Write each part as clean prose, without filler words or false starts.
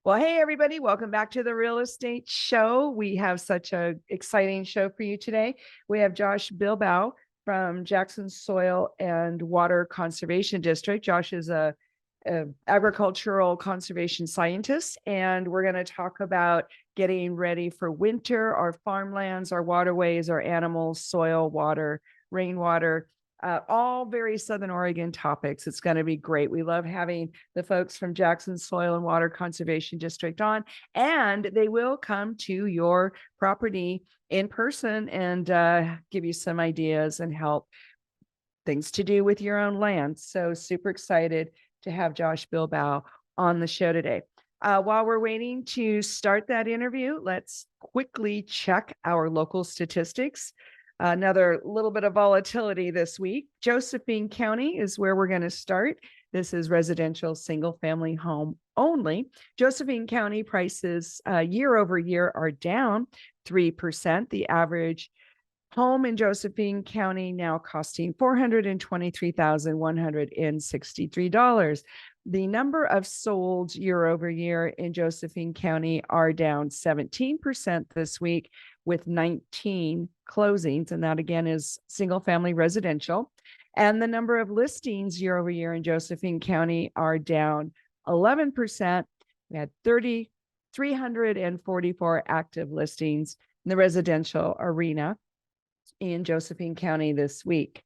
Well, hey, everybody, welcome back to the Real Estate Show. We have such an exciting show for you today. We have Josh Bilbao from Jackson Soil and Water Conservation District. Josh is a agricultural conservation scientist, and we're going to talk about getting ready for winter, our farmlands, our waterways, our animals, soil, water, rainwater. All very Southern Oregon topics. It's going to be great. We love having the folks from Jackson Soil and Water Conservation District on, and they will come to your property in person and give you some ideas and help things to do with your own land. So super excited to have Josh Bilbao on the show today. While we're waiting to start that interview, let's quickly check our local statistics. Another little bit of volatility this week. Josephine County is where we're going to start. This is residential single family home only. Josephine County prices year over year are down 3%. The average home in Josephine County now costing $423,163. The number of sold year over year in Josephine County are down 17% this week, with 19 closings, and that again is single family residential. And the number of listings year over year in Josephine County are down 11%. We had 344 active listings in the residential arena in Josephine County this week.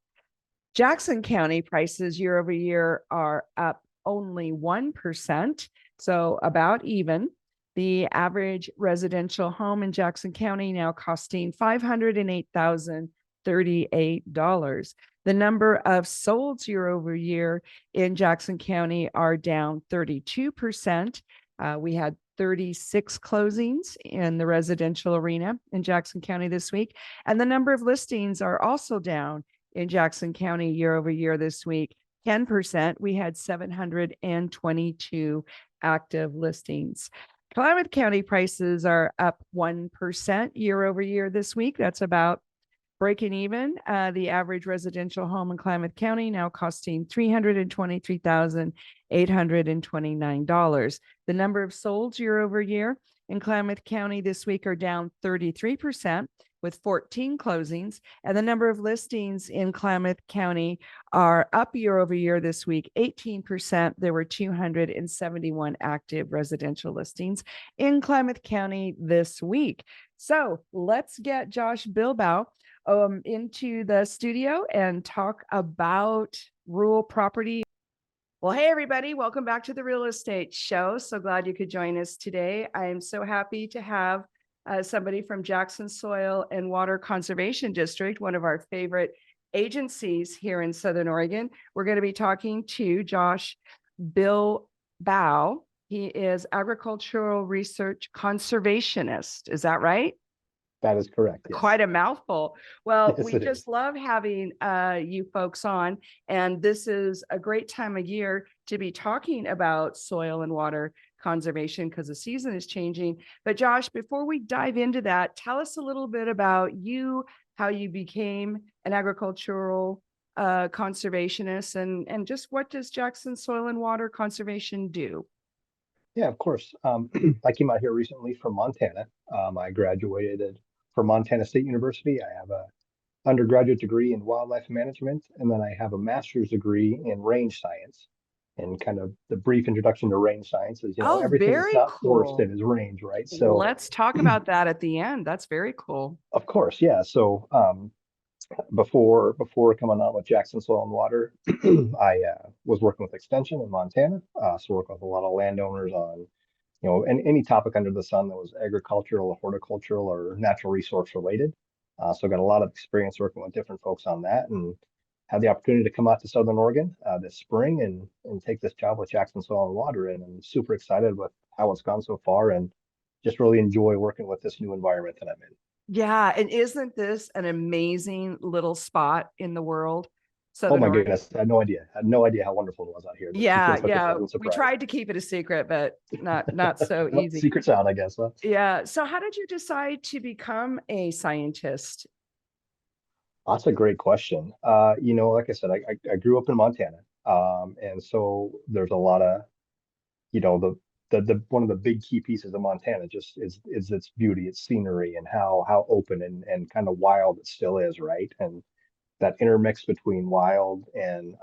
Jackson County prices year over year are up only 1%, so about even. The average residential home in Jackson County now costing $508,038. The number of solds year over year in Jackson County are down 32%. We had 36 closings in the residential arena in Jackson County this week. And the number of listings are also down in Jackson County year over year this week, 10%. We had 722 active listings. Klamath County prices are up 1% year over year this week. That's about breaking even. The average residential home in Klamath County now costing $323,829. The number of solds year over year in Klamath County this week are down 33%, with 14 closings, and the number of listings in Klamath County are up year over year this week, 18%. There were 271 active residential listings in Klamath County this week. So let's get Josh Bilbao into the studio and talk about rural property. Well, hey, everybody, welcome back to the Real Estate Show. So glad you could join us today. I am so happy to have somebody from Jackson Soil and Water Conservation District, one of our favorite agencies here in Southern Oregon. We're going to be talking to Josh Bilbao. He is agricultural research conservationist. Is that right? That is correct. Yes. Quite a mouthful. Well, Yes, we just love having you folks on, and this is a great time of year to be talking about soil and water conservation because the season is changing. But Josh, before we dive into that, tell us a little bit about you, how you became an agricultural conservationist, and just what does Jackson Soil and Water Conservation do? Yeah, of course. I came out here recently from Montana. I graduated from Montana State University. I have a undergraduate degree in wildlife management, and then I have a master's degree in range science. And kind of the brief introduction to range science is, everything that's very not cool. forested is range, right? So let's talk about that at the end. That's very cool. Of course, yeah. So before coming on with Jackson Soil and Water, I was working with Extension in Montana. So working with a lot of landowners on, and any topic under the sun that was agricultural or horticultural or natural resource related. So I got a lot of experience working with different folks on that, and had the opportunity to come out to Southern Oregon this spring and take this job with Jackson Soil and Water. And I'm super excited with how it's gone so far, and just really enjoy working with this new environment that I'm in. Yeah, and isn't this an amazing little spot in the world? Oh my goodness, I had no idea. I had no idea how wonderful it was out here. Yeah. We tried to keep it a secret, but not so easy. Secret sound, I guess. Huh? Yeah. So how did you decide to become a scientist? That's a great question. Like I said, I grew up in Montana. And so there's a lot of, one of the big key pieces of Montana just is its beauty, its scenery, and how open and kind of wild it still is, right? And that intermix between wild and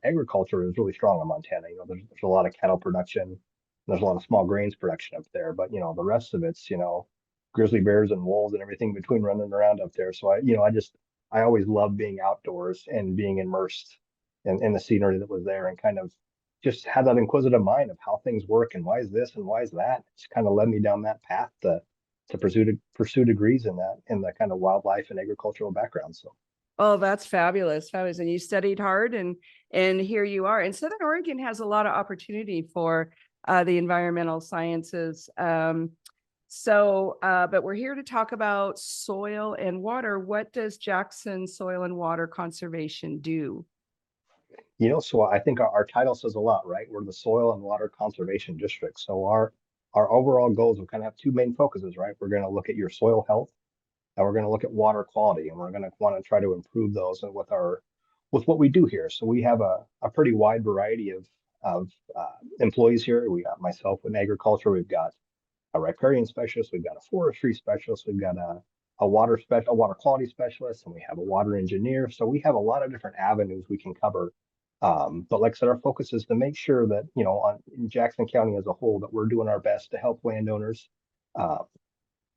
agriculture is really strong in Montana. There's a lot of cattle production, there's a lot of small grains production up there, but the rest of it's grizzly bears and wolves and everything between running around up there. So I always love being outdoors and being immersed in the scenery that was there, and kind of just had that inquisitive mind of how things work and why is this and why is that. It's kind of led me down that path to pursue degrees in the kind of wildlife and agricultural background. So. Oh, that's fabulous. Fabulous. And you studied hard and here you are. And Southern Oregon has a lot of opportunity for the environmental sciences. But we're here to talk about soil and water. What does Jackson Soil and Water Conservation do? So I think our title says a lot, right? We're the Soil and Water Conservation District. So our overall goals will kind of have two main focuses, right? We're going to look at your soil health, and we're going to look at water quality, and we're going to want to try to improve those with what we do here. So we have a pretty wide variety of employees here. We got myself in agriculture. We've got a riparian specialist. We've got a forestry specialist. We've got a water quality specialist, and we have a water engineer. So we have a lot of different avenues we can cover. But like I said, our focus is to make sure that, in Jackson County as a whole, that we're doing our best to help landowners uh,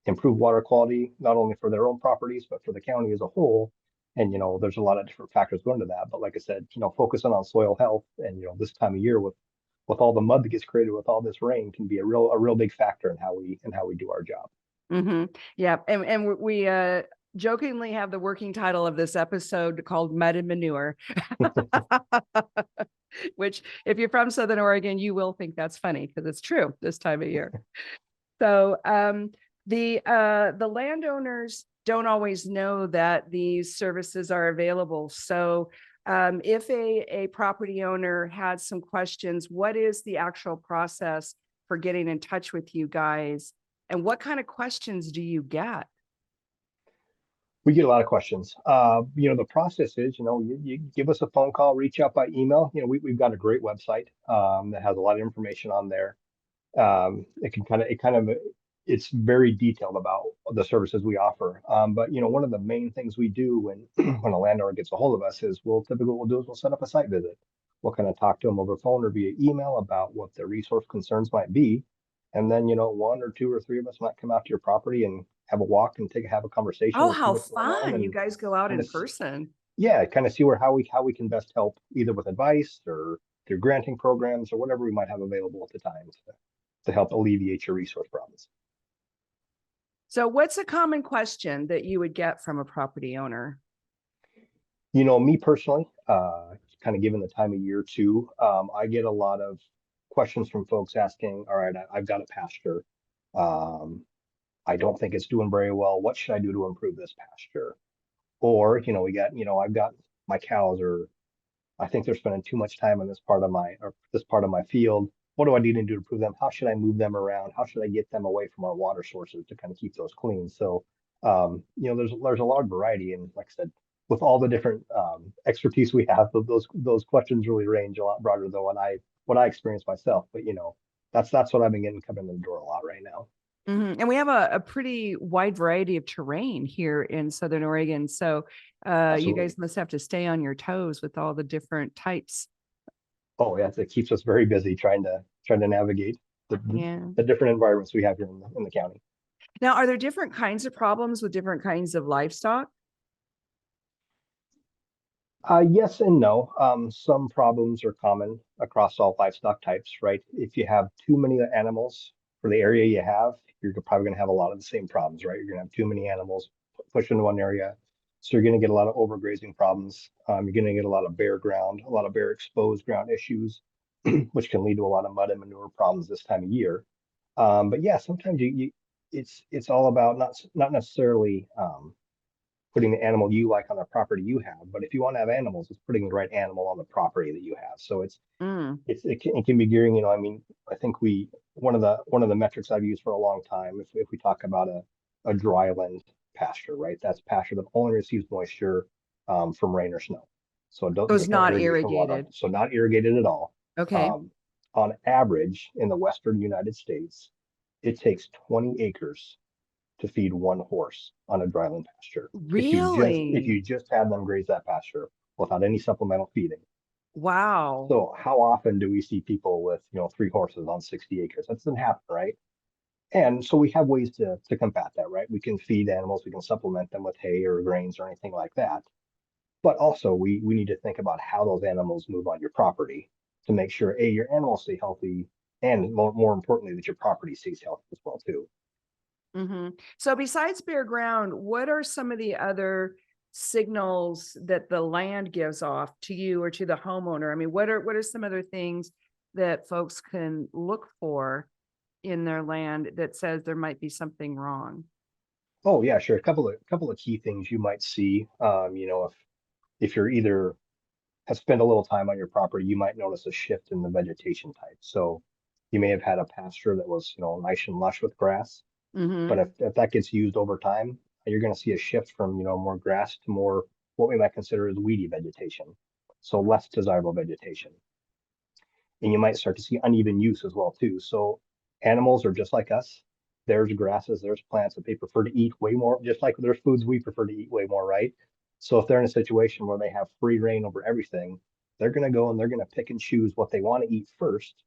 improve water quality, not only for their own properties, but for the county as a whole. And, there's a lot of different factors going to that. But like I said, focusing on soil health and, this time of year with all the mud that gets created with all this rain can be a real big factor in how we do our job. Mm-hmm. Yeah. And we jokingly have the working title of this episode called Mud and Manure, which if you're from Southern Oregon, you will think that's funny because it's true this time of year. So the landowners don't always know that these services are available. So if a property owner had some questions, what is the actual process for getting in touch with you guys? And what kind of questions do you get? We get a lot of questions. The process is, you give us a phone call, reach out by email. We've got a great website that has a lot of information on there. It's very detailed about the services we offer. But one of the main things we do when when a landowner gets a hold of us is we'll set up a site visit. We'll kind of talk to them over phone or via email about what their resource concerns might be. And then, one or two or three of us might come out to your property and have a walk and have a conversation Oh, and see how what's going on, fun. You and guys go out kind in of person. yeah, kind of see how we can best help, either with advice or through granting programs or whatever we might have available at the time to help alleviate your resource problems. So what's a common question that you would get from a property owner? Me personally, kind of given the time of year too, I get a lot of questions from folks asking, all right, I've got a pasture. Um, I don't think it's doing very well. What should I do to improve this pasture? Or, I've got my cows, or I think they're spending too much time on this part of my field. What do I need to do to improve them? How should I move them around? How should I get them away from our water sources to kind of keep those clean? So, there's a large variety, and like I said, with all the different expertise we have, those questions really range a lot broader than what I experience myself. But that's what I've been getting coming in the door a lot right now. Mm-hmm. And we have a pretty wide variety of terrain here in Southern Oregon. So you Absolutely. guys must have to stay on your toes with all the different types. Oh yeah, it keeps us very busy trying to navigate the, Yeah. the different environments we have here in the county. Now, are there different kinds of problems with different kinds of livestock? Yes and no. Some problems are common across all livestock types, right? If you have too many animals for the area you have, you're probably going to have a lot of the same problems, right? You're going to have too many animals pushed into one area. So you're going to get a lot of overgrazing problems. You're going to get a lot of bare ground, a lot of bare exposed ground issues, which can lead to a lot of mud and manure problems this time of year. But yeah, sometimes it's all about not necessarily putting the animal you like on the property you have. But if you want to have animals, it's putting the right animal on the property that you have. So Mm. it can be gearing. I mean, I think one of the metrics I've used for a long time, if we talk about a dryland pasture, right? That's pasture that only receives moisture from rain or snow. So So it's there's no not irrigation water, irrigated. so not irrigated at all. Okay. Um, On average, in the Western United States, it takes 20 acres to feed one horse on a dryland pasture. If Really? you just had them graze that pasture without any supplemental feeding. Wow. So how often do we see people with, 3 horses on 60 acres? That doesn't happen, right? And so we have ways to combat that, right? We can feed animals, we can supplement them with hay or grains or anything like that. But also we need to think about how those animals move on your property to make sure A, your animals stay healthy, and more importantly, that your property stays healthy as well too. So besides bare ground, what are some of the other signals that the land gives off to you or to the homeowner? I mean, what are some other things that folks can look for in their land that says there might be something wrong? Oh yeah, sure. A couple of key things you might see. If you're either have spent a little time on your property, you might notice a shift in the vegetation type. So you may have had a pasture that was, nice and lush with grass, but Mm-hmm. if that gets used over time, you're going to see a shift from, more grass to more what we might consider as weedy vegetation. So less desirable vegetation. And you might start to see uneven use as well too. So animals are just like us. There's grasses, there's plants that they prefer to eat way more, just like there's foods we prefer to eat way more, right? So if they're in a situation where they have free reign over everything, they're going to go and they're going to pick and choose what they want to eat first,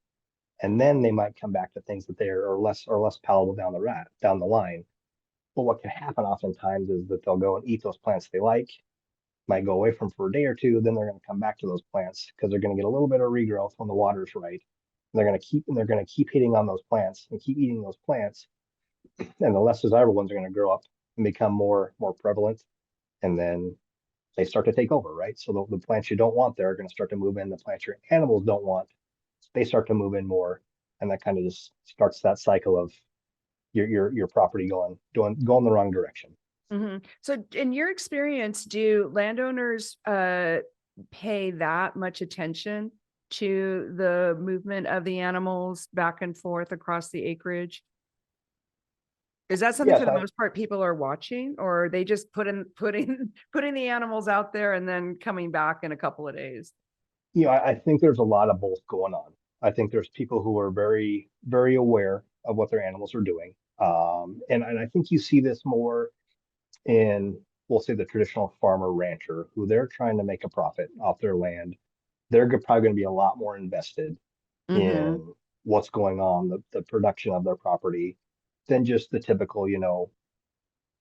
and then they might come back to things that they are less palatable down the line. But what can happen oftentimes is that they'll go and eat those plants they like, might go away from for a day or two, then they're going to come back to those plants because they're going to get a little bit of regrowth when the water's right. They're going to keep hitting on those plants and keep eating those plants, and the less desirable ones are going to grow up and become more prevalent, and then they start to take over, right? So the plants you don't want there are going to start to move in. The plants your animals don't want, they start to move in more, and that kind of just starts that cycle of your property going the wrong direction. So in your experience, do landowners pay that much attention to the movement of the animals back and forth across the acreage? Is that something Yes, for the most part people are watching, or are they just putting the animals out there and then coming back in a couple of days? I think there's a lot of both going on. I think there's people who are very, very aware of what their animals are doing. And I think you see this more in, we'll say, the traditional farmer rancher who they're trying to make a profit off their land. They're probably going to be a lot more invested Mm-hmm. in what's going on, the production of their property, than just the typical,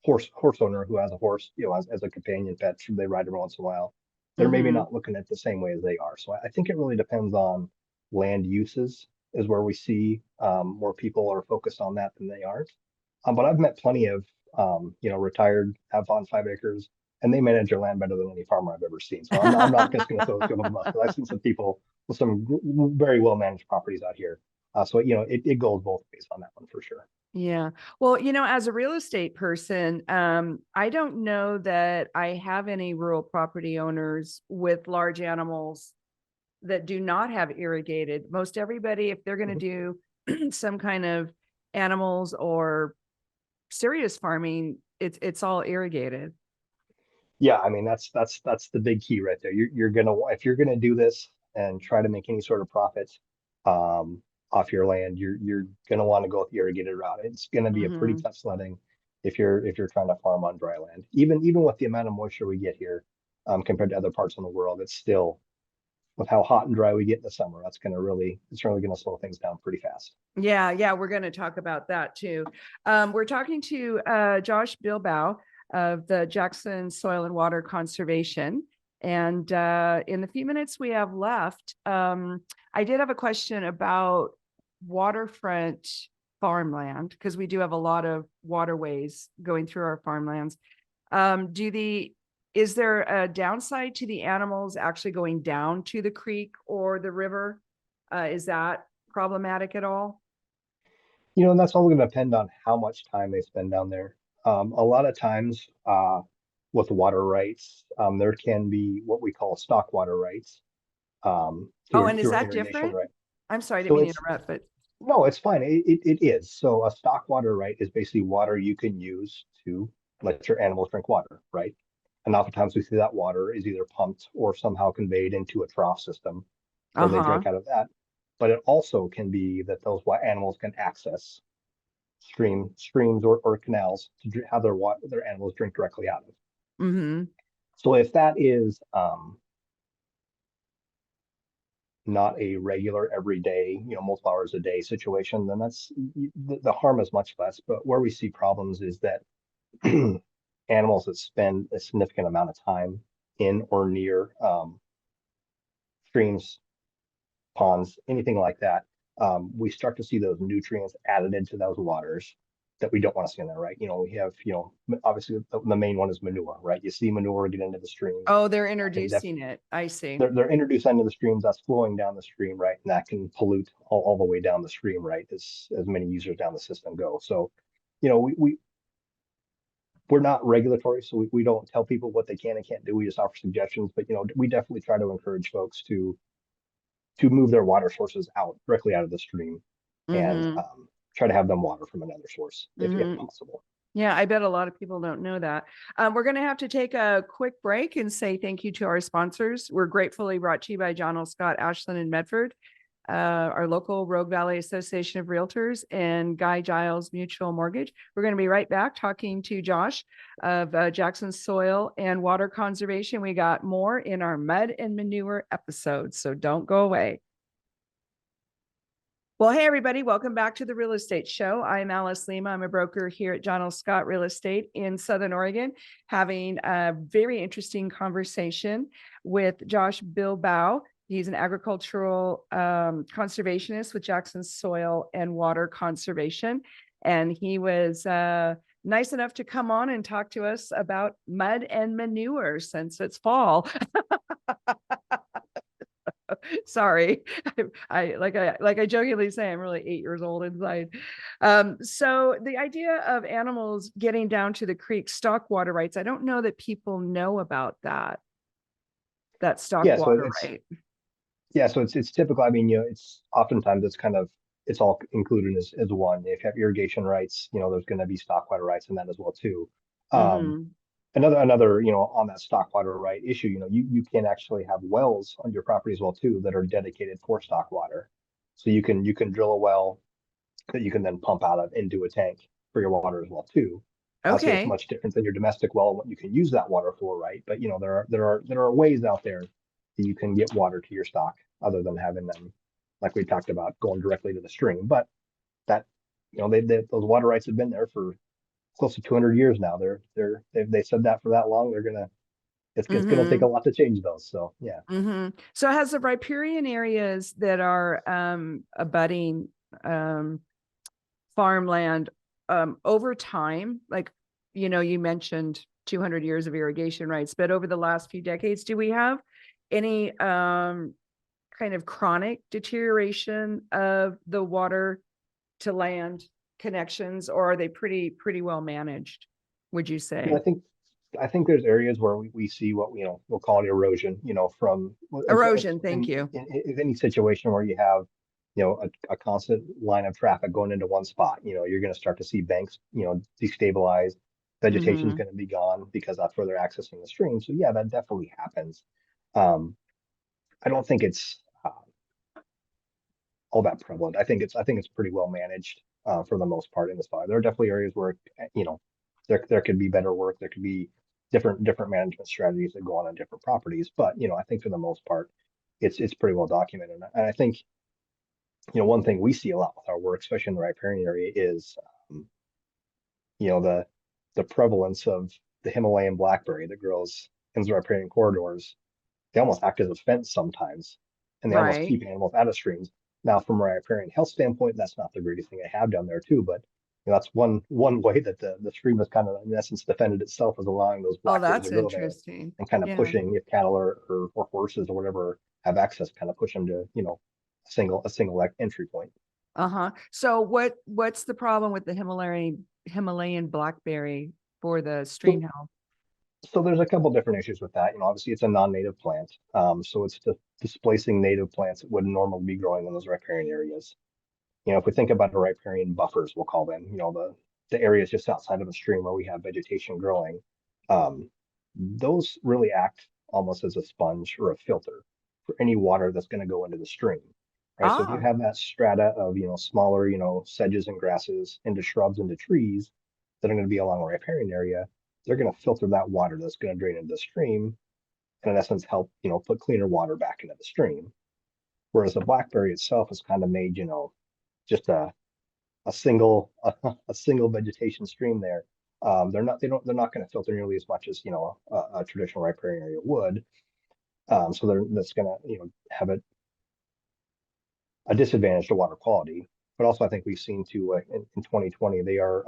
horse owner who has a horse, as a companion pet. Should they ride every once in a while? They're maybe Mm-hmm. not looking at the same way as they are. So I think it really depends on land uses is where we see more people are focused on that than they aren't. But I've met plenty of retired, have on 5 acres, and they manage their land better than any farmer I've ever seen. So I'm not just going to throw this under the bus. I've seen some people with some very well managed properties out here. So it goes both ways on that one for sure. Yeah. Well, as a real estate person, I don't know that I have any rural property owners with large animals that do not have irrigated. Most everybody, if they're going Mhm. to do some kind of animals or serious farming, it's all irrigated. Yeah, I mean that's the big key right there. You're gonna if you're gonna do this and try to make any sort of profit um, off your land, you're gonna want to go with the irrigated route. It's gonna be a pretty Mm-hmm. tough sledding if you're trying to farm on dry land. Even with the amount of moisture we get here, compared to other parts of the world, it's still with how hot and dry we get in the summer. It's really gonna slow things down pretty fast. Yeah, yeah, we're going to talk about that too. We're talking to Josh Bilbao of the Jackson Soil and Water Conservation. And in the few minutes we have left, I did have a question about waterfront farmland because we do have a lot of waterways going through our farmlands. Is there a downside to the animals actually going down to the creek or the river? Is that problematic at all? And that's all going to depend on how much time they spend down there. A lot of times, with water rights, there can be what we call stock water rights, Oh, through and is through an that irrigation different? right. I'm sorry, I didn't So mean to it's interrupt, but no, it's fine. It is. So a stock water right is basically water you can use to let your animals drink water, right? And oftentimes we see that water is either pumped or somehow conveyed into a trough system, so they uh-huh. drink out of that. but it also can be that those animals can access streams or canals to have their animals drink directly out of. Mm-hmm. So if that is not a regular everyday, multiple hours a day situation, then the harm is much less. But where we see problems is that animals that spend a significant amount of time in or near streams, ponds, anything like that, we start to see those nutrients added into those waters that we don't want to see in there, right? We have, obviously the main one is manure, right? You see manure get into the streams. Oh, they're introducing it. I see. They're introduced into the streams, that's flowing down the stream, right? And that can pollute all the way down the stream, right? As many users down the system go. So, we're not regulatory, so we don't tell people what they can and can't do. We just offer suggestions, but we definitely try to encourage folks to move their water sources out directly out of the stream and Mm-hmm. try to have them water from another source if Mm-hmm. possible. Yeah, I bet a lot of people don't know that. We're going to have to take a quick break and say thank you to our sponsors. We're gratefully brought to you by John L. Scott, Ashland, and Medford, our local Rogue Valley Association of Realtors, and Guy Giles Mutual Mortgage. We're going to be right back talking to Josh of Jackson Soil and Water Conservation. We got more in our mud and manure episode, so don't go away. Well, hey, everybody, welcome back to the Real Estate Show. I'm Alice Lema. I'm a broker here at John L. Scott Real Estate in Southern Oregon, having a very interesting conversation with Josh Bilbao. He's an agricultural conservationist with Jackson Soil and Water Conservation. And he was nice enough to come on and talk to us about mud and manure since it's fall. Sorry. I jokingly say I'm really 8 years old inside. So the idea of animals getting down to the creek, stock water rights, I don't know that people know about that stock Yeah, so water right. it's typical. I mean, it's oftentimes it's all included as one. If you have irrigation rights, there's going to be stock water rights in that as well too. Um, Mm-hmm. another on that stock water right issue, you can actually have wells on your property as well too that are dedicated for stock water. So you can drill a well that you can then pump out of into a tank for your water as well too. Obviously, it's Okay. much different than your domestic well and what you can use that water for, right? But there are ways out there that you can get water to your stock other than having them, like we talked about, going directly to the stream. But that those water rights have been there for close to 200 years now. They said that for that long. It's gonna take Mm-hmm. a lot to change those. So yeah. Mm-hmm. So has the riparian areas that are abutting farmland over time, like, you mentioned 200 years of irrigation rights, but over the last few decades, do we have any kind of chronic deterioration of the water to land connections, or are they pretty well managed, would you Yeah, say? I think there's areas where we see what we'll call it erosion, from Erosion, thank you. in any situation where you have a constant line of traffic going into one spot, you're going to start to see banks, destabilize. Vegetation is Mm-hmm. going to be gone because that's where they're accessing the stream. So yeah, that definitely happens. Um, I don't think it's all that prevalent. I think it's pretty well managed for the most part in this fire. There are definitely areas where there could be better work. There could be different management strategies that go on different properties. But I think for the most part, it's pretty well documented. And I think one thing we see a lot with our work, especially in the riparian area, is um, you know the prevalence of the Himalayan blackberry that grows in the riparian corridors. They almost act as a fence sometimes, and they almost Right. keep animals out of streams. Now, from a riparian health standpoint, that's not the greatest thing I have down there too, but that's one way that the stream has kind of in essence defended itself, as allowing those Oh, blackberries to that's grow there interesting. and kind of Yeah. pushing if cattle or horses or whatever have access, kind of push them to a single like entry point. Uh-huh. So what's the problem with the Himalayan blackberry for the stream So health? so there's a couple different issues with that. Obviously it's a non-native plant, so it's displacing native plants that would normally be growing in those riparian areas. If we think about the riparian buffers, we'll call them, the areas just outside of a stream where we have vegetation growing, um, those really act almost as a sponge or a filter for any water that's going to go into the stream, right? So if you Ah, have that strata of, smaller, sedges and grasses into shrubs into trees that are going to be along a riparian area, they're going to filter that water that's going to drain into the stream and in essence help, put cleaner water back into the stream. Whereas the blackberry itself is kind of made, just a single a single vegetation stream there. They're not going to filter nearly as much as a traditional riparian area would. So that's going to have a disadvantage to water quality. But also, I think we've seen too in 2020 they are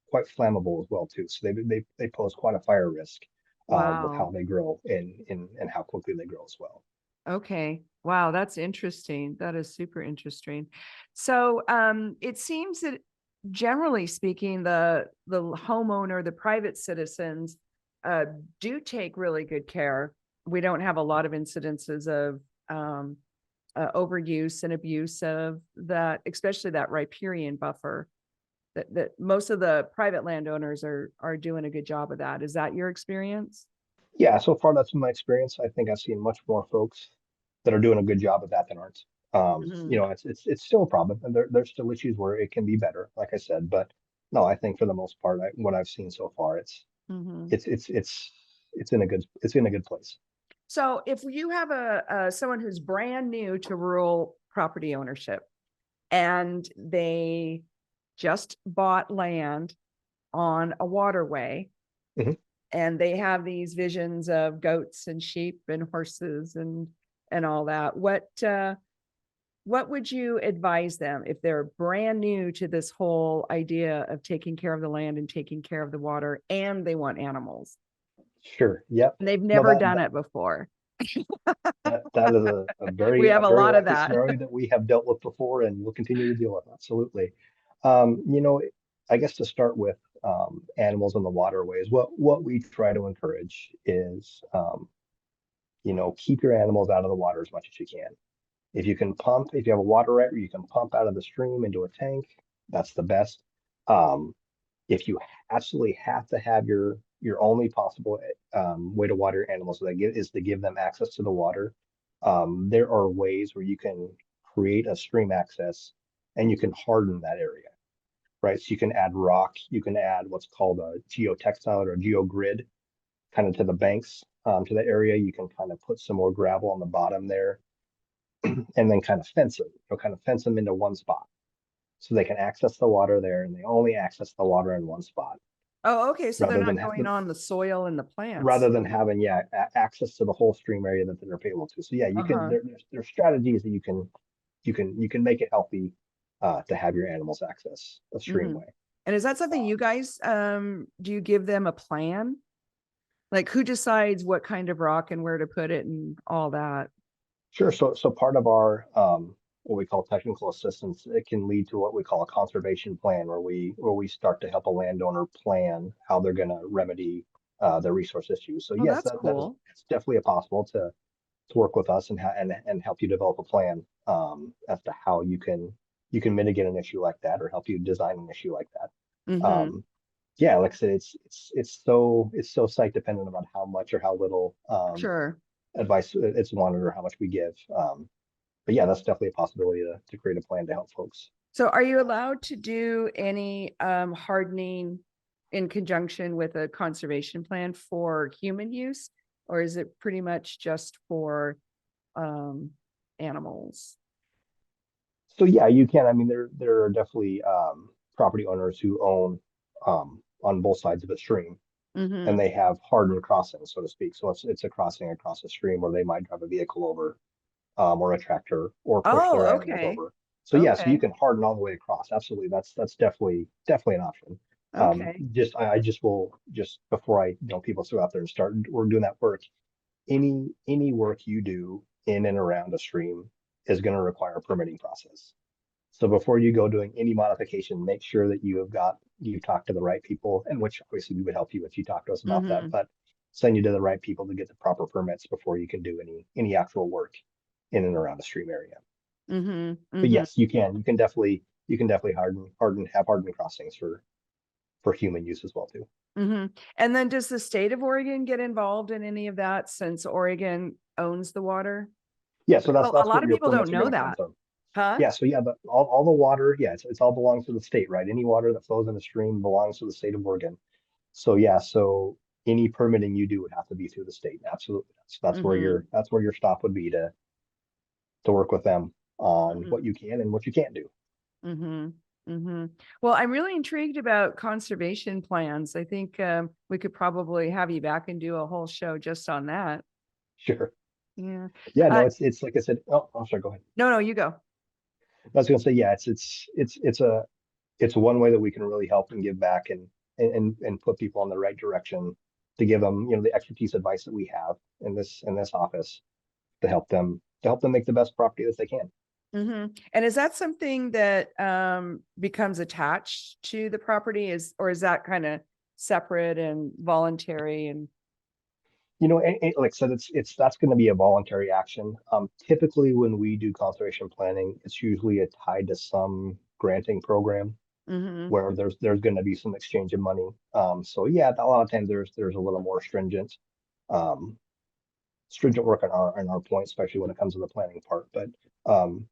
quite flammable as well too. So they pose quite a fire risk with wow. how they grow and how quickly they grow as well. Okay. Wow, that's interesting. That is super interesting. So it seems that generally speaking, the homeowner, the private citizens uh do take really good care. We don't have a lot of incidences of overuse and abuse of that, especially that riparian buffer. That most of the private landowners are doing a good job of that. Is that your experience? Yeah, so far that's been my experience. I think I've seen much more folks that are doing a good job of that than aren't. Mhm. It's still a problem, and there's still issues where it can be better, like I said. But no, I think for the most part, what I've seen so far, Mhm. it's in a good place. So if you have a someone who's brand new to rural property ownership and they just bought land on a waterway Mhm. and they have these visions of goats and sheep and horses and all that, what would you advise them if they're brand new to this whole idea of taking care of the land and taking care of the water and they want animals Sure. Yep. and they've No, never done it before? that is We a have a very lot of likely that. scenario that we have dealt with before and will continue to deal with. Absolutely. I guess to start with animals in the waterways, what we try to encourage is keep your animals out of the water as much as you can. If you have a water right where you can pump out of the stream into a tank, that's the best. Um, if you absolutely have to have your only possible way to water your animals is to give them access to the water. There are ways where you can create a stream access and you can harden that area, right? So you can add rock, you can add what's called a geotextile or a geogrid kind of to the banks, to the area. You can kind of put some more gravel on the bottom there and then kind of fence them. You'll kind of fence them into one spot so they can access the water there and they only access the water in one spot Oh, okay. So they're rather than not going on the soil and the plants. rather than having access to the whole stream area that they're able to. So yeah, you can Uh-huh. there's strategies that you can make it healthy to have your animals access a Hmm. streamway. And is that something you guys do you give them a plan? Like who decides what kind of rock and where to put it and all that? Sure. So part of our what we call technical assistance, it can lead to what we call a conservation plan, where we start to help a landowner plan how they're going to remedy the resource issues. So Oh, yes, that's that is cool. it's definitely possible to work with us and help you develop a plan as to how you can mitigate an issue like that or help you design an issue like that. Hmm. Yeah, like I said, it's so site dependent about how much or how little Sure. advice it's wanted or how much we give. But yeah, that's definitely a possibility to create a plan to help folks. So are you allowed to do any hardening in conjunction with a conservation plan for human use? Or is it pretty much just for um animals? So yeah, you can. I mean, there are definitely property owners who own on both sides of a stream, and Hmm. they have hardened crossings, so to speak. So it's a crossing across a stream where they might drive a vehicle over, or a tractor, or push Oh, their animals okay. over. So yeah, so you Okay. can harden all the way across. Absolutely, that's definitely an option. Okay. I just will just before people throw out there and start, we're doing that work. Any work you do in and around a stream is going to require a permitting process. So before you go doing any modification, make sure that you've talked to the right people, and which obviously we would help you if you talk to us about that, Hmm. but send you to the right people to get the proper permits before you can do any actual work in and around the stream area. Hmm. But Hmm. yes, you can definitely have hardened crossings for human use as well too. Hmm. And then does the state of Oregon get involved in any of that since Oregon owns the water? Yeah, so that's A that's lot what of your people don't permits are know going to come that. from. Huh? Yeah, so yeah, but all the water, yeah, it's all belongs to the state, right? Any water that flows in the stream belongs to the state of Oregon. So yeah, so any permitting you do would have to be through the state. Absolutely. That's where Mm-hmm. your stop would be to work with them on what Mm-hmm. you can and what you can't do. Mm-hmm. Mm-hmm. Well, I'm really intrigued about conservation plans. I think we could probably have you back and do a whole show just on that. Sure. Yeah. Yeah, no, Uh, it's like I said. Oh, I'm sorry, go ahead. no, no, you go. I was gonna say, yeah, it's one way that we can really help and give back and put people in the right direction to give them, the expertise advice that we have in this office to help them make the best property that they can. Mm-hmm. And is that something that becomes attached to the property or is that kind of separate and voluntary and And like I said, it's that's going to be a voluntary action. Typically, when we do conservation planning, it's usually tied to some granting program mm-hmm. where there's going to be some exchange of money. So yeah, a lot of times there's a little more um, stringent work on our point, especially when it comes to the planning part. But um,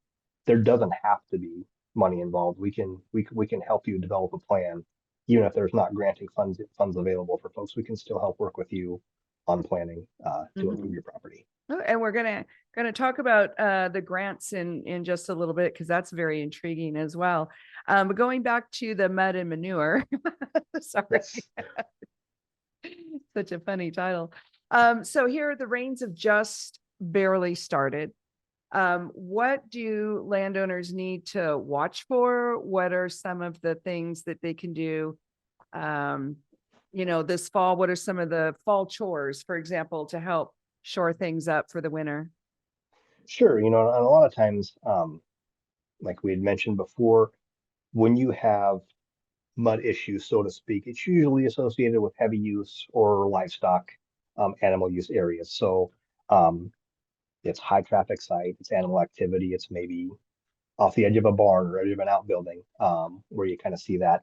there doesn't have to be money involved. We can help you develop a plan, even if there's not granting funds available for folks. We can still help work with you on planning to improve Mm-hmm. your property. Oh, and we're gonna talk about the grants in just a little bit because that's very intriguing as well. But going back to the mud and manure, sorry, Yes. such a funny title. So here the rains have just barely started. What do landowners need to watch for? What are some of the things that they can do? Um, this fall, what are some of the fall chores, for example, to help shore things up for the winter? Sure. And a lot of times, like we had mentioned before, when you have mud issues, so to speak, it's usually associated with heavy use or livestock, animal use areas. So um, it's high traffic site, it's animal activity, it's maybe off the edge of a barn or edge of an outbuilding, where you kind of see that.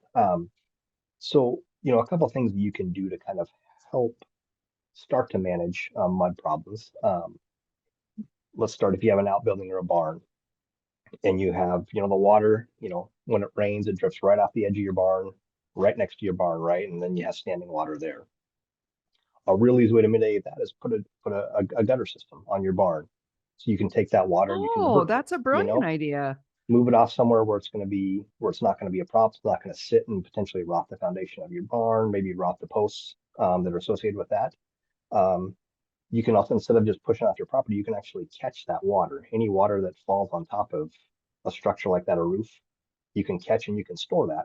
So, a couple of things you can do to kind of help start to manage mud problems. Let's start if you have an outbuilding or a barn and you have, the water, when it rains, it drifts right off the edge of your barn, right next to your barn, right? And then you have standing water there. A real easy way to mitigate that is put a gutter system on your barn. So you can take that water and you can Oh, divert it, that's a brilliant idea. move it off somewhere where it's not going to be a problem. It's not going to sit and potentially rot the foundation of your barn, maybe rot the posts that are associated with that. Um, you can also, instead of just pushing off your property, you can actually catch that water. Any water that falls on top of a structure like that, a roof, you can catch and you can store that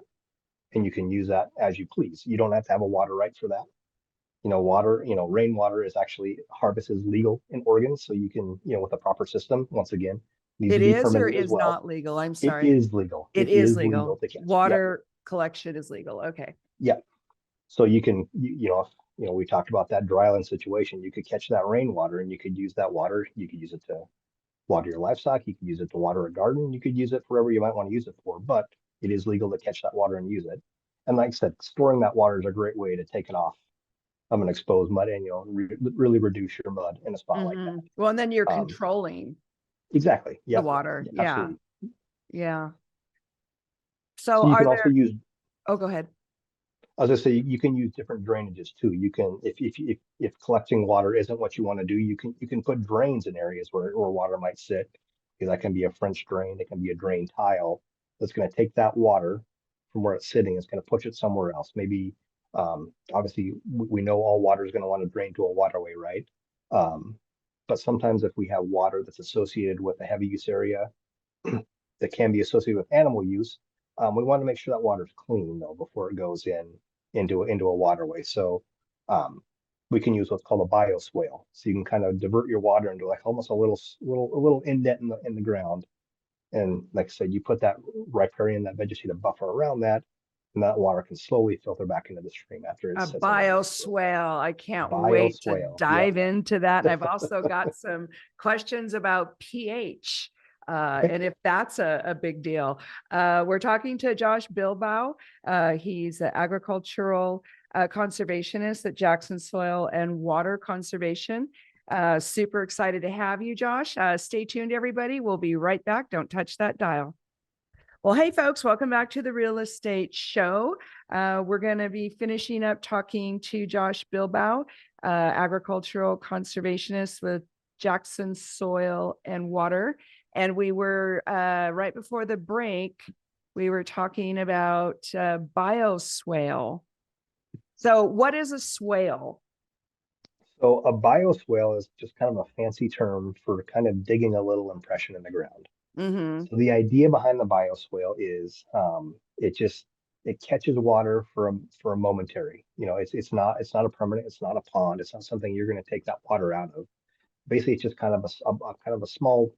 and you can use that as you please. You don't have to have a water right for that. Rainwater is actually harvest is legal in Oregon. So you can, with a proper system, once again, needs It to be is or permitted as is well. not legal? I'm It sorry. is legal. It It is is legal legal. to catch. Yep. Water collection is legal. Okay. Yep. So you can, we talked about that dryland situation. You could catch that rainwater and you could use that water. You could use it to water your livestock. You could use it to water a garden. You could use it for whatever you might want to use it for, but it is legal to catch that water and use it. And like I said, storing that water is a great way to take it off of an exposed mud and, really reduce your mud in a spot like Mm-hmm. that. Well, and then you're Um, controlling exactly. the Yep. water. Yeah, Yeah. absolutely. Yeah. So So you are can also there, use, oh, go ahead. as I say, you can use different drainages too. You can, if collecting water isn't what you want to do, you can put drains in areas where water might sit. That can be a French drain, it can be a drain tile that's going to take that water from where it's sitting. It's going to push it somewhere else. Maybe, obviously, we know all water is going to want to drain to a waterway, right? Um, but sometimes if we have water that's associated with a heavy use area that can be associated with animal use, we want to make sure that water is clean though before it goes into a waterway. So we can use what's called a bioswale. So you can kind of divert your water into like almost a little indent in the ground. And like I said, you put that riparian, that vegetative buffer around that, and that water can slowly filter back into the stream after it A sits in the ground. bioswale. I can't wait to Bioswale. Yep. dive into that. And I've also got some questions about pH. And if that's a big deal. We're talking to Josh Bilbao. He's an agricultural conservationist at Jackson Soil and Water Conservation. Super excited to have you, Josh. Stay tuned, everybody. We'll be right back. Don't touch that dial. Well, hey, folks, welcome back to the Real Estate Show. We're going to be finishing up talking to Josh Bilbao, agricultural conservationist with Jackson Soil and Water. And we were, right before the break, we were talking about bioswale. So what is a swale? So a bioswale is just kind of a fancy term for kind of digging a little impression in the ground. Mm-hmm. So the idea behind the bioswale is it catches water for a momentary. It's not a permanent. It's not a pond. It's not something you're going to take that water out of. Basically, it's just kind of a kind of a small.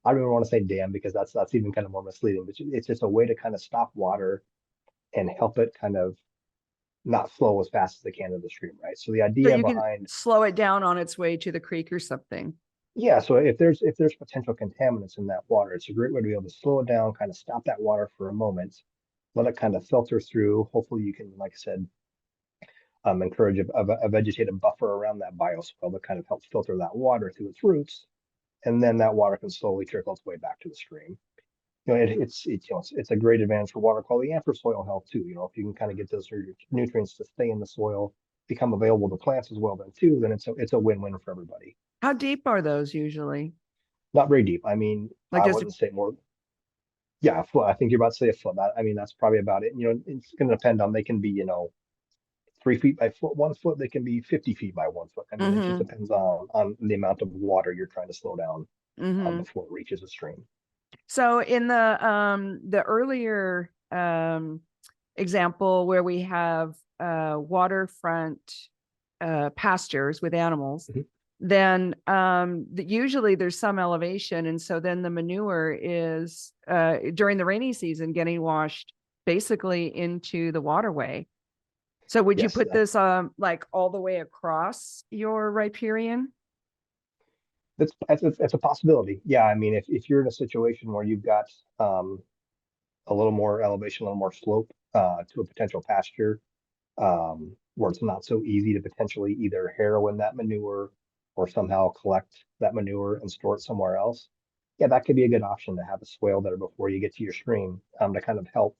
I don't even want to say dam because that's even kind of more misleading. But it's just a way to kind of stop water and help it kind of not flow as fast as it can to the stream, right? So the So idea you can behind slow it down on its way to the creek or something. Yeah, so if there's potential contaminants in that water, it's a great way to be able to slow it down, kind of stop that water for a moment, let it kind of filter through. Hopefully, you can, like I said, encourage a vegetative buffer around that bioswale that kind of helps filter that water through its roots, and then that water can slowly trickle its way back to the stream. It's a great advantage for water quality and for soil health too. If you can kind of get those nutrients to stay in the soil, become available to plants as well, then too, then it's a win-win for everybody. How deep are those usually? Not very deep. I mean, Like I just, wouldn't say more. Yeah, a foot. I think you're about to say a foot. I mean, that's probably about it. It's going to depend on, they can be, 3 feet by foot, 1 foot. They can be 50 feet by 1 foot. I mean, it just mm-hmm, depends on the amount of water you're trying to slow down mm-hmm. before it reaches a stream. So in the earlier example where we have waterfront pastures with animals, Mhm. then usually there's some elevation, and so then the manure is during the rainy season getting washed basically into the waterway. So would you Yes, put this like all the way across your riparian? that's a possibility. Yeah, I mean, if you're in a situation where you've got a little more elevation, a little more slope to a potential pasture, where it's not so easy to potentially either harrow in that manure or somehow collect that manure and store it somewhere else. Yeah, that could be a good option to have a swale there before you get to your stream, to kind of help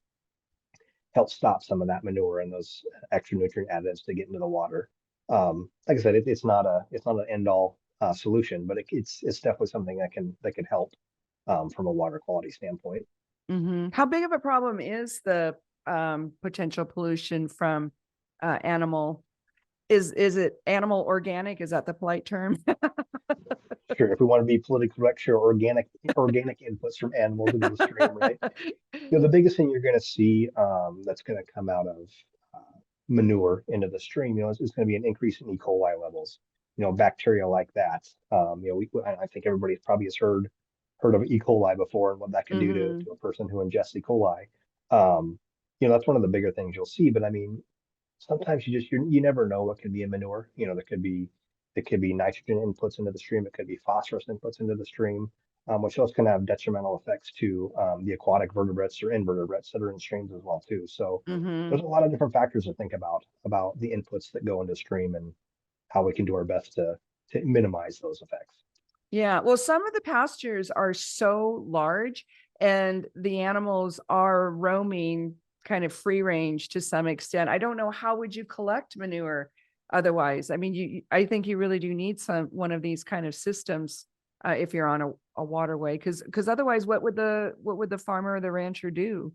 stop some of that manure and those extra nutrient additives to get into the water. Like I said, it's not an end all solution, but it's definitely something that can help from a water quality standpoint. Mm-hmm. How big of a problem is the potential pollution from animal? Is it animal organic? Is that the polite term? Sure, if we want to be politically correct, sure, organic inputs from animals into the stream, right? The biggest thing you're going to see that's going to come out of manure into the stream, is going to be an increase in E. coli levels. Bacteria like that. I think everybody probably has heard of E. coli before and what that can do to, Mm-hmm. to a person who ingests E. coli. That's one of the bigger things you'll see. But I mean, sometimes you never know what can be in manure. There could be nitrogen inputs into the stream. It could be phosphorus inputs into the stream, which those can have detrimental effects to the aquatic vertebrates or invertebrates that are in streams as well too. So Mm-hmm. there's a lot of different factors to think about the inputs that go into stream and how we can do our best to minimize those effects. Yeah. Well, some of the pastures are so large and the animals are roaming kind of free range to some extent. I don't know, how would you collect manure otherwise? I mean, I think you really do need one of these kind of systems if you're on a waterway, because otherwise what would the farmer or the rancher do?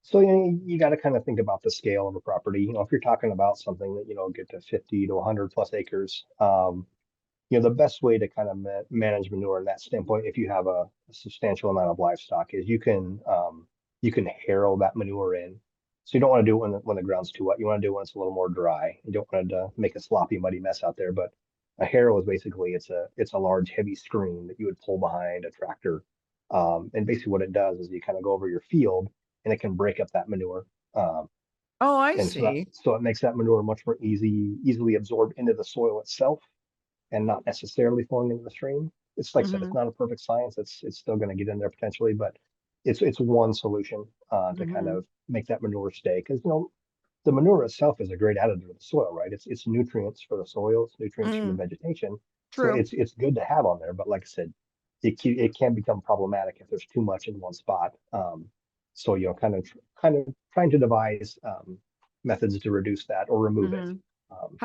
So you got to kind of think about the scale of a property. If you're talking about something that get to 50 to 100 plus acres, the best way to kind of manage manure in that standpoint, if you have a substantial amount of livestock, is you can harrow that manure in. So you don't want to do it when the ground's too wet. You want to do it when it's a little more dry. You don't want to make a sloppy, muddy mess out there. But a harrow is basically it's a large, heavy screen that you would pull behind a tractor. And basically what it does is you kind of go over your field and it can break up that manure. Um, Oh, I and see. so it makes that manure much more easily absorbed into the soil itself and not necessarily flowing into the stream. It's like I said, it's Mm-hmm. not a perfect science. It's still going to get in there potentially, but it's one solution to kind Mm-hmm. of make that manure stay. Because the manure itself is a great additive to the soil, right? It's nutrients for the soil, it's nutrients for the Mm. vegetation, So True. it's good to have on there, but like I said, it can become problematic if there's too much in one spot. So kind of trying to devise methods to reduce that or remove it. Hmm.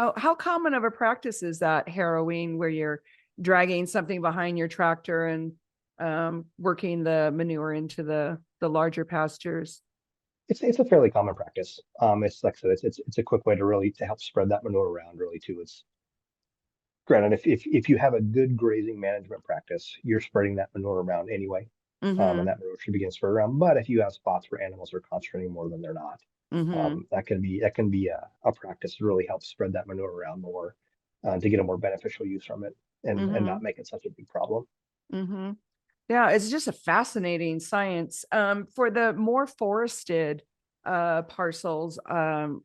Um, How common of a practice is that harrowing, where you're dragging something behind your tractor and working the manure into the larger pastures? it's a fairly common practice. It's like I said, it's a quick way to really to help spread that manure around really too. It's granted if you have a good grazing management practice, you're spreading that manure around anyway. And Hmm. that manure should begin spread around. But if you have spots where animals are concentrating more than they're not, Hmm. that can be a practice to really help spread that manure around more to get a more beneficial use from it and Hmm. not make it such a big problem. Hmm. Yeah, it's just a fascinating science. For the more forested parcels,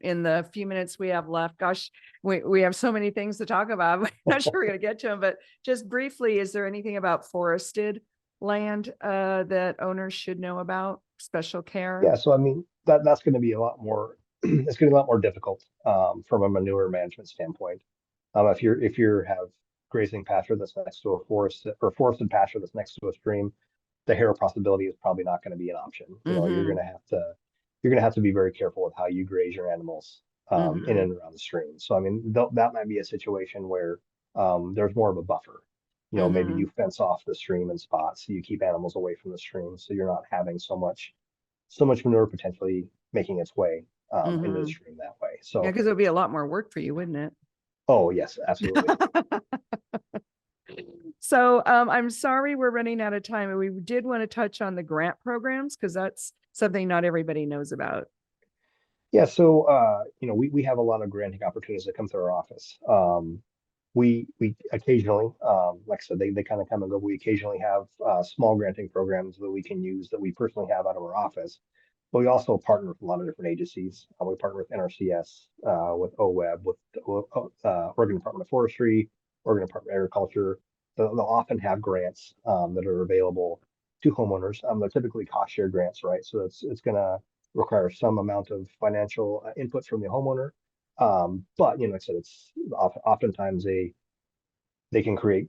in the few minutes we have left, gosh, we have so many things to talk about. I'm not sure we're going to get to them, but just briefly, is there anything about forested land that owners should know about? Special care? Yeah, so I mean that's going to be a lot more. It's going to be a lot more difficult from a manure management standpoint. If you have grazing pasture that's next to a forest or forested pasture that's next to a stream, the harrow possibility is probably not going to be an option. You know, Mm-hmm. you're going to have to be very careful with how you graze your animals in Mm-hmm. and around the stream. So I mean that might be a situation where there's more of a buffer. You know, maybe Mm-hmm. you fence off the stream in spots so you keep animals away from the stream, so you're not having so much manure potentially making its way into the Mm-hmm. stream that way. Yeah, So, because it would be a lot more work for you, wouldn't oh yes, absolutely. it? So I'm sorry we're running out of time. And we did want to touch on the grant programs because that's something not everybody knows about. Yeah, so you know, we have a lot of granting opportunities that come through our office. We occasionally, like I said, they kind of come and go. We occasionally have small granting programs that we can use that we personally have out of our office. But we also partner with a lot of different agencies. We partner with NRCS, with OWEB, with Oregon Department of Forestry, Oregon Department of Agriculture. They'll often have grants that are available to homeowners. They're typically cost share grants, right? So it's going to require some amount of financial input from the homeowner. But you know, like I said, it's oftentimes they can create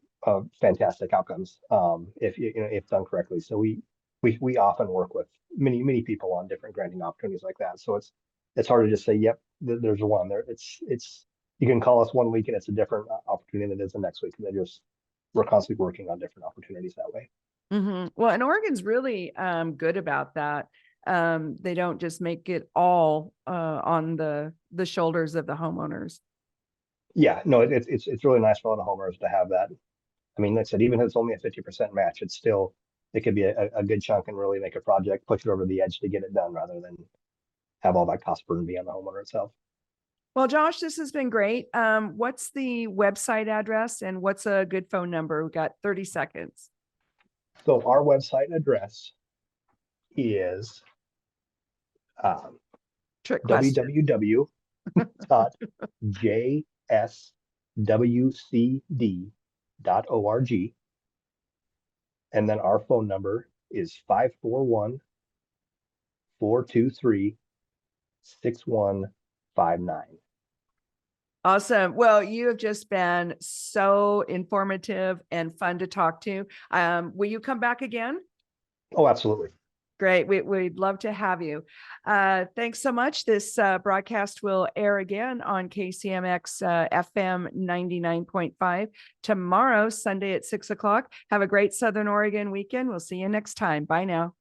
fantastic outcomes if you know if done correctly. So we often work with many people on different granting opportunities like that. So it's hard to just say, yep, there's one there. It's you can call us one week and it's a different opportunity than it is the next week. We're constantly working on different opportunities that way. Mm-hmm. Well, and Oregon's really good about that. They don't just make it all on the shoulders of the homeowners. Yeah, no, it's really nice for all the homeowners to have that. I mean, like I said, even if it's only a 50% match, it's still it could be a good chunk and really make a project, push it over the edge to get it done rather than have all that cost burden be on the homeowner itself. Well, Josh, this has been great. What's the website address and what's a good phone number? We got 30 seconds. So our website address is um, Trick question. www.jswcd.org. And then our phone number is 541-423-6159. Awesome. Well, you have just been so informative and fun to talk to. Will you come back again? Oh, absolutely. Great. We'd love to have you. Thanks so much. This broadcast will air again on KCMX FM 99.5 tomorrow, Sunday at 6 o'clock. Have a great Southern Oregon weekend. We'll see you next time. Bye now.